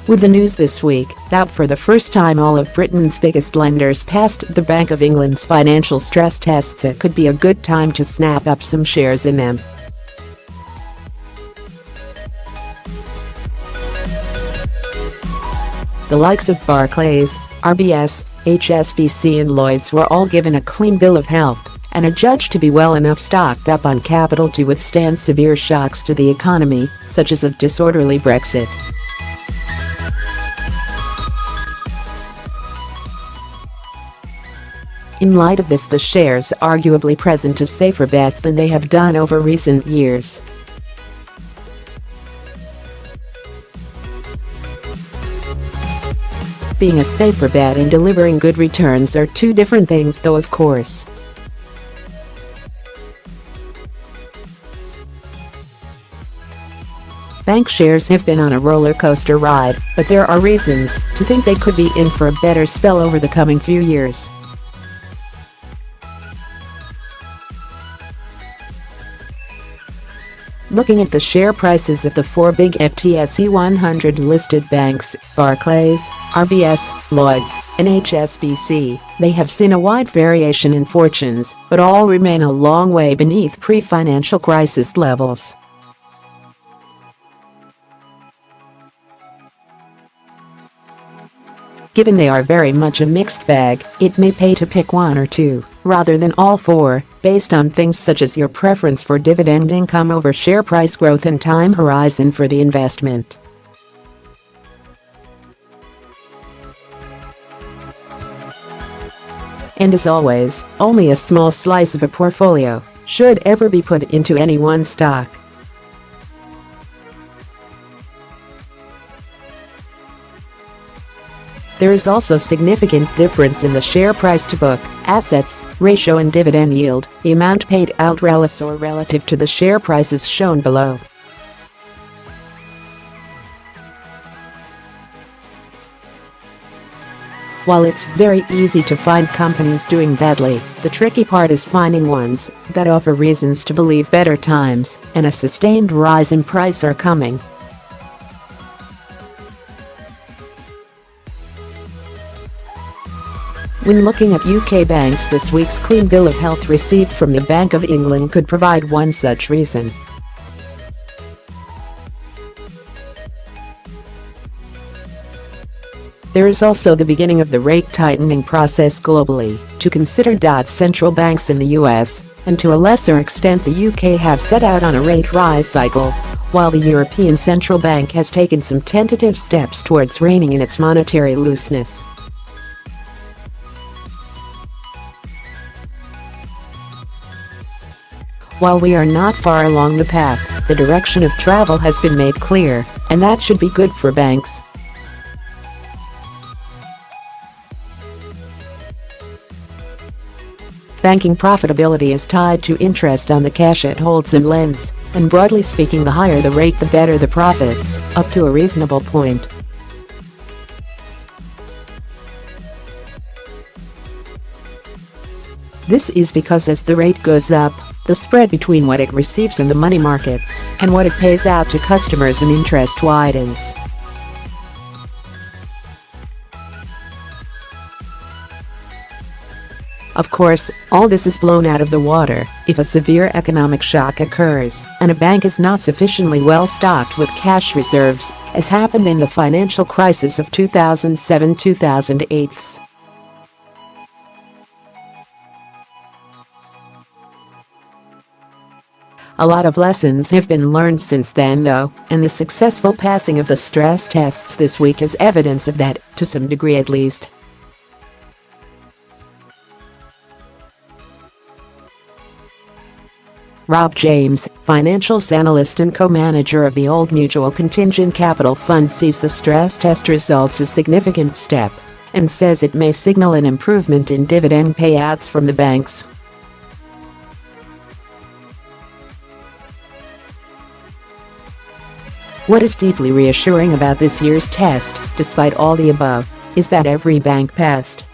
With the news this week that for the first time all of Britain's biggest lenders passed the Bank of England's financial stress tests, it could be a good time to snap up some shares in them. The likes of Barclays, RBS, HSBC and Lloyds were all given a clean bill of health and adjudged to be well enough stocked up on capital to withstand severe shocks to the economy, such as a disorderly Brexit. In light of this, the shares arguably present a safer bet than they have done over recent years. Being a safer bet and delivering good returns are two different things, though, of course. Bank shares have been on a roller coaster ride, but there are reasons to think they could be in for a better spell over the coming few years. Looking at the share prices of the four big FTSE 100 listed banks, Barclays, RBS, Lloyds, and HSBC, they have seen a wide variation in fortunes, but all remain a long way beneath pre-financial crisis levels. Given they are very much a mixed bag, it may pay to pick one or two, rather than all four, based on things such as your preference for dividend income over share price growth and time horizon for the investment. And as always, only a small slice of a portfolio should ever be put into any one stock. There is also significant difference in the share price to book assets ratio and dividend yield, the amount paid out relative to the share prices shown below. While it's very easy to find companies doing badly, the tricky part is finding ones that offer reasons to believe better times and a sustained rise in price are coming. When looking at UK banks, this week's clean bill of health received from the Bank of England could provide one such reason. There is also the beginning of the rate tightening process globally, to consider. Central banks in the US, and to a lesser extent the UK, have set out on a rate rise cycle, while the European Central Bank has taken some tentative steps towards reining in its monetary looseness. While we are not far along the path, the direction of travel has been made clear, and that should be good for banks. Banking profitability is tied to interest on the cash it holds and lends, and broadly speaking, the higher the rate the better the profits, up to a reasonable point. This is because as the rate goes up, the spread between what it receives in the money markets and what it pays out to customers in interest widens. Of course, all this is blown out of the water if a severe economic shock occurs and a bank is not sufficiently well stocked with cash reserves, as happened in the financial crisis of 2007-2008. A lot of lessons have been learned since then, though, and the successful passing of the stress tests this week is evidence of that, to some degree at least. Rob James, financials analyst and co-manager of the Old Mutual Contingent Capital Fund, sees the stress test results as a significant step and says it may signal an improvement in dividend payouts from the banks. What is deeply reassuring about this year's test, despite all the above, is that every bank passed.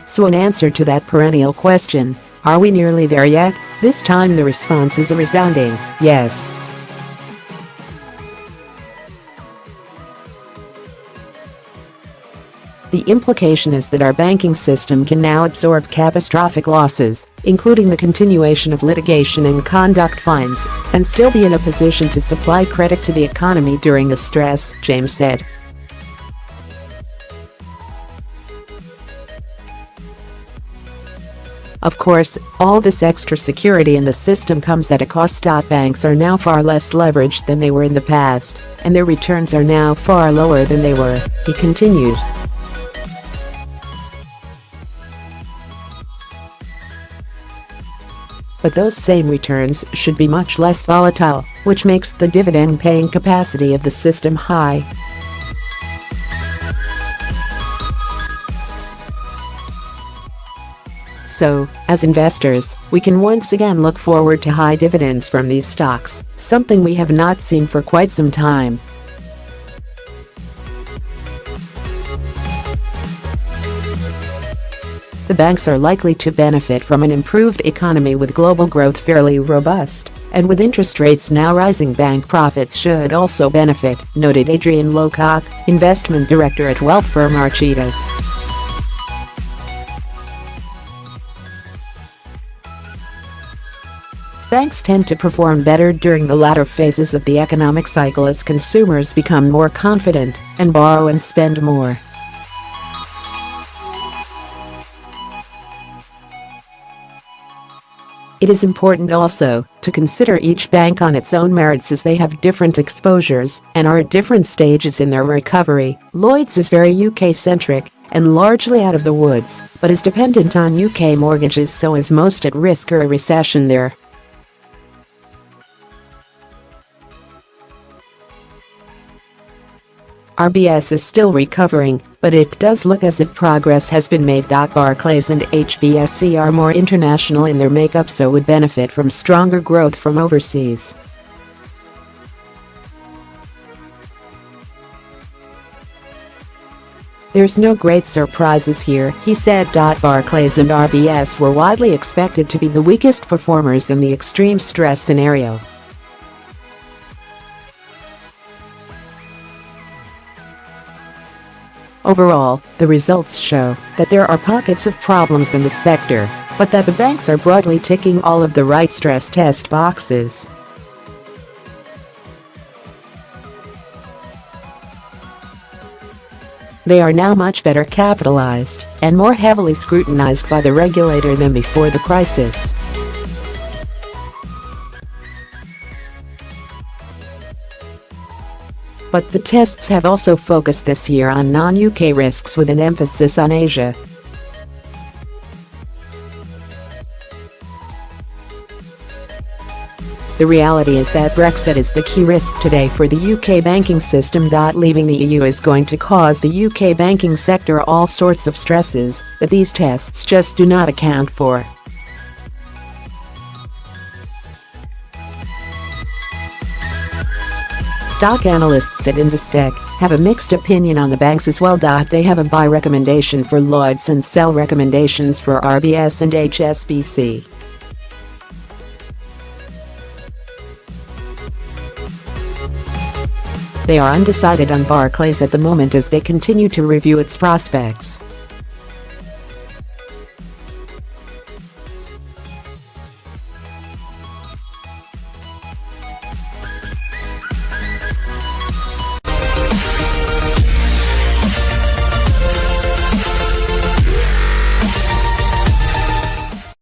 So in answer to that perennial question, are we nearly there yet? This time the response is a resounding yes. The implication is that our banking system can now absorb catastrophic losses, including the continuation of litigation and conduct fines, and still be in a position to supply credit to the economy during the stress, James said. Of course, all this extra security in the system comes at a cost. Banks are now far less leveraged than they were in the past, and their returns are now far lower than they were, he continued. But those same returns should be much less volatile, which makes the dividend-paying capacity of the system high. So, as investors, we can once again look forward to high dividends from these stocks, something we have not seen for quite some time. The banks are likely to benefit from an improved economy with global growth fairly robust, and with interest rates now rising, bank profits should also benefit, noted Adrian Locock, investment director at wealth firm Architas. Banks tend to perform better during the latter phases of the economic cycle as consumers become more confident and borrow and spend more. It is important also to consider each bank on its own merits, as they have different exposures and are at different stages in their recovery. Lloyds is very UK-centric and largely out of the woods, but is dependent on UK mortgages, so is most at risk of a recession there. RBS is still recovering, but it does look as if progress has been made. Barclays and HSBC are more international in their makeup, so would benefit from stronger growth from overseas. There's no great surprises here, he said. Barclays and RBS were widely expected to be the weakest performers in the extreme stress scenario. Overall, the results show that there are pockets of problems in the sector, but that the banks are broadly ticking all of the right stress test boxes. They are now much better capitalized and more heavily scrutinized by the regulator than before the crisis. But the tests have also focused this year on non-UK risks, with an emphasis on Asia. The reality is that Brexit is the key risk today for the UK banking system. Leaving the EU is going to cause the UK banking sector all sorts of stresses that these tests just do not account for. Stock analysts at investment.The have a mixed opinion on the banks as well. They have a buy recommendation for Lloyds and sell recommendations for RBS and HSBC. They are undecided on Barclays at the moment as they continue to review its prospects.